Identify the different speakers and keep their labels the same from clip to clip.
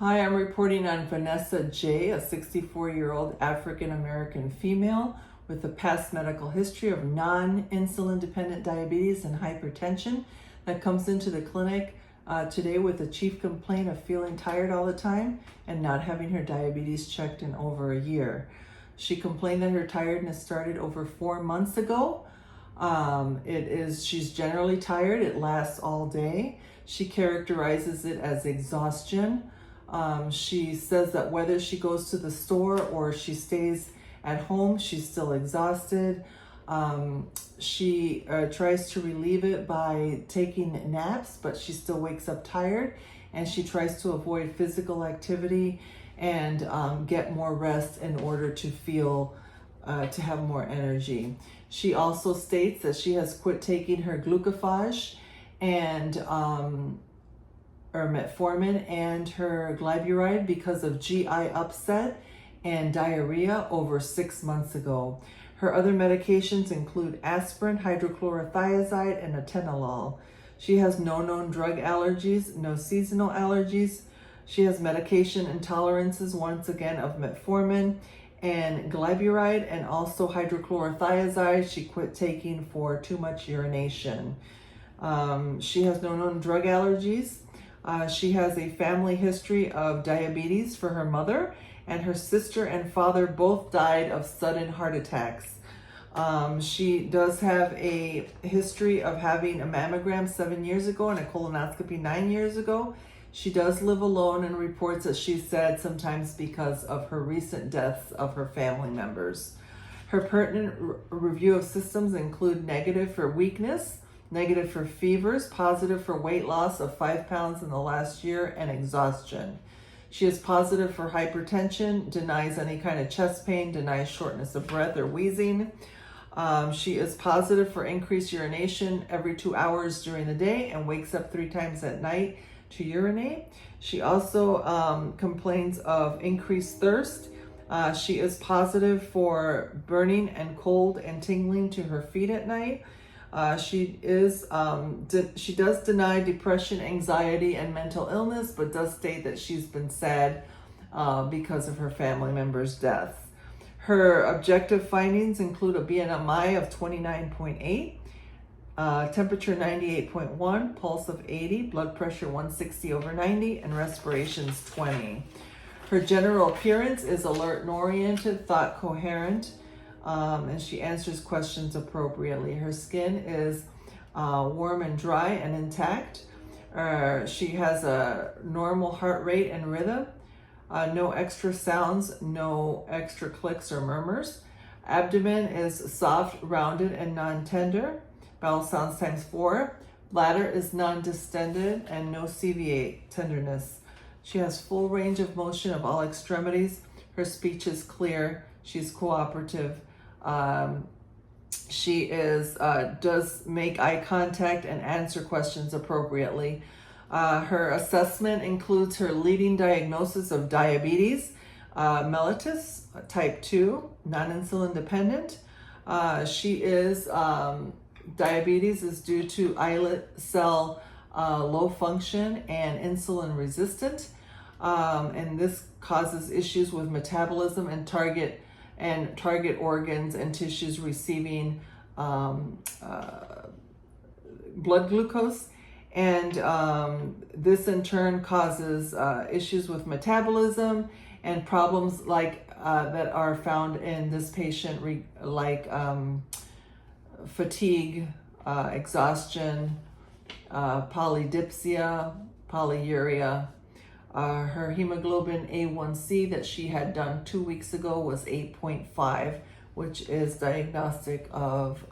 Speaker 1: Hi, I'm reporting on Vanessa J., a 64-year-old African-American female with a past medical history of non-insulin dependent diabetes and hypertension that comes into the clinic today with a chief complaint of feeling tired all the time and not having her diabetes checked in over a year. She complained that her tiredness started over 4 months ago. She's generally tired. It lasts all day. She characterizes it as exhaustion. She says that whether she goes to the store or she stays at home, she's still exhausted. She tries to relieve it by taking naps, but she still wakes up tired, and she tries to avoid physical activity and get more rest in order to feel to have more energy. She also states that she has quit taking her glucophage and or metformin and her glyburide because of GI upset and diarrhea over 6 months ago. Her other medications include aspirin, hydrochlorothiazide, and atenolol. She has no known drug allergies, no seasonal allergies. She has medication intolerances, once again, of metformin and glyburide, and also hydrochlorothiazide. She quit taking for too much urination. She has no known drug allergies. She has a family history of diabetes for her mother, and her sister and father both died of sudden heart attacks. She does have a history of having a mammogram 7 years ago and a colonoscopy 9 years ago. She does live alone and reports that she's sad sometimes because of her recent deaths of her family members. Her pertinent review of systems include negative for weakness, negative for fevers, positive for weight loss of 5 pounds in the last year, and exhaustion. She is positive for hypertension, denies any kind of chest pain, denies shortness of breath or wheezing. She is positive for increased urination every 2 hours during the day and wakes up 3 times at night to urinate. She also complains of increased thirst. She is positive for burning and cold and tingling to her feet at night. She does deny depression, anxiety, and mental illness, but does state that she's been sad because of her family member's death. Her objective findings include a BMI of 29.8, temperature 98.1, pulse of 80, blood pressure 160/90, and respirations 20. Her general appearance is alert and oriented, thought coherent, and she answers questions appropriately. Her skin is warm and dry and intact. She has a normal heart rate and rhythm, no extra sounds, no extra clicks or murmurs. Abdomen is soft, rounded, and non-tender. Bowel sounds times 4. Bladder is non-distended and no CV8 tenderness. She has full range of motion of all extremities. Her speech is clear. She's cooperative. She does make eye contact and answer questions appropriately. Her assessment includes her leading diagnosis of diabetes, mellitus type 2, non-insulin dependent. Diabetes is due to islet cell low function and insulin resistant, and this causes issues with metabolism and target organs and tissues receiving blood glucose, and this in turn causes issues with metabolism and problems like that are found in this patient, like fatigue, exhaustion, polydipsia, polyuria. Her hemoglobin A1C that she had done 2 weeks ago was 8.5, which is diagnostic of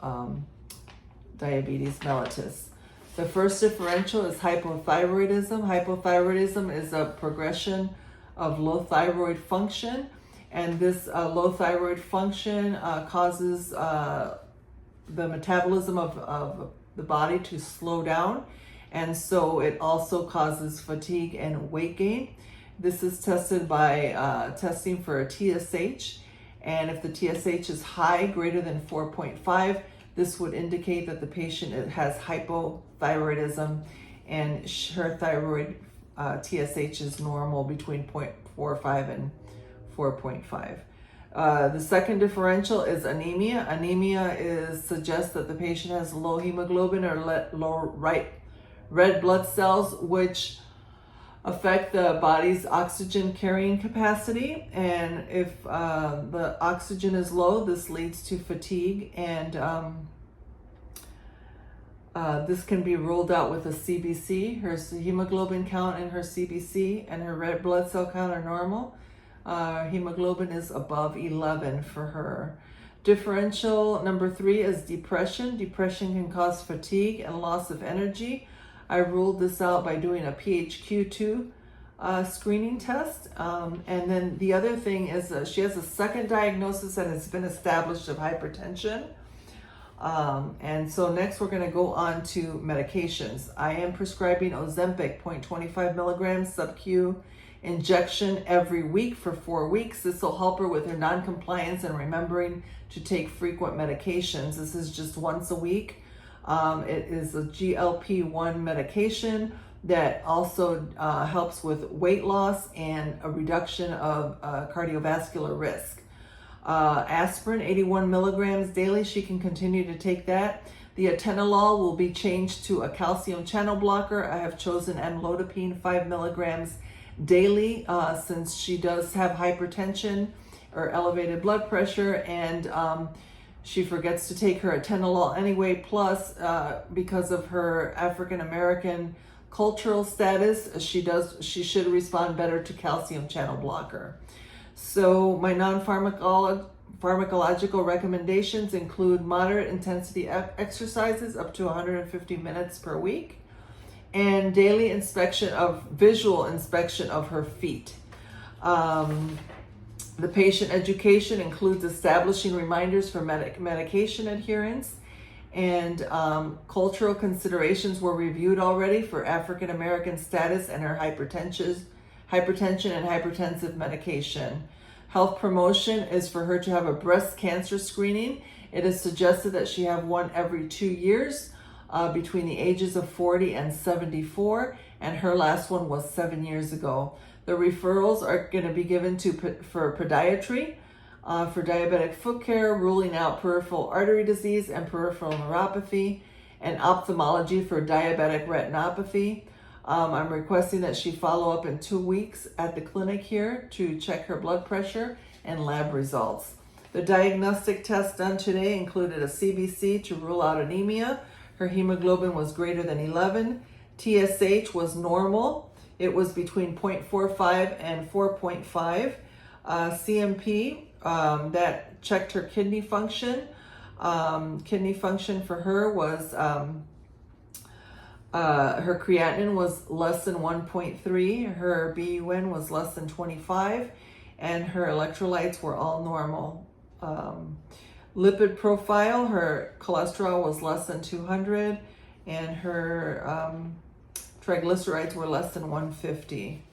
Speaker 1: diabetes mellitus. The first differential is hypothyroidism. Hypothyroidism is a progression of low thyroid function, and this low thyroid function causes the metabolism of the body to slow down, and so it also causes fatigue and weight gain. This is tested by testing for a TSH, and if the TSH is high, greater than 4.5, this would indicate that the patient has hypothyroidism, and her thyroid TSH is normal between 0.45 and 4.5. The second differential is anemia. Anemia suggests that the patient has low hemoglobin or low red blood cells, which affect the body's oxygen carrying capacity. And if the oxygen is low, this leads to fatigue, and this can be ruled out with a CBC. Her hemoglobin count and her CBC and her red blood cell count are normal. Hemoglobin is above 11 for her. Differential number 3 is depression. Depression can cause fatigue and loss of energy. I ruled this out by doing a PHQ-2 screening test. And then the other thing is she has a second diagnosis that has been established of hypertension. And so next we're going to go on to medications. I am prescribing Ozempic 0.25 milligrams sub-Q injection every week for 4 weeks. This will help her with her non-compliance and remembering to take frequent medications. This is just once a week. It is a GLP-1 medication that also helps with weight loss and a reduction of cardiovascular risk. Aspirin, 81 milligrams daily. She can continue to take that. The atenolol will be changed to a calcium channel blocker. I have chosen amlodipine 5 milligrams daily since she does have hypertension or elevated blood pressure, and she forgets to take her atenolol anyway. Plus, because of her African American cultural status, she should respond better to calcium channel blocker. So my non-pharmacological recommendations include moderate intensity exercises up to 150 minutes per week, and daily visual inspection of her feet. The patient education includes establishing reminders for medication adherence, and cultural considerations were reviewed already for African American status and her hypertension and hypertensive medication. Health promotion is for her to have a breast cancer screening. It is suggested that she have one every 2 years between the ages of 40 and 74, and her last one was 7 years ago. The referrals are going to be given for podiatry, for diabetic foot care, ruling out peripheral artery disease and peripheral neuropathy, and ophthalmology for diabetic retinopathy. I'm requesting that she follow up in 2 weeks at the clinic here to check her blood pressure and lab results. The diagnostic tests done today included a CBC to rule out anemia. Her hemoglobin was greater than 11. TSH was normal. It was between 0.45 and 4.5. CMP, that checked her kidney function. Kidney function for her was, her creatinine was less than 1.3. Her BUN was less than 25. And her electrolytes were all normal. Lipid profile, her cholesterol was less than 200, and her triglycerides were less than 150.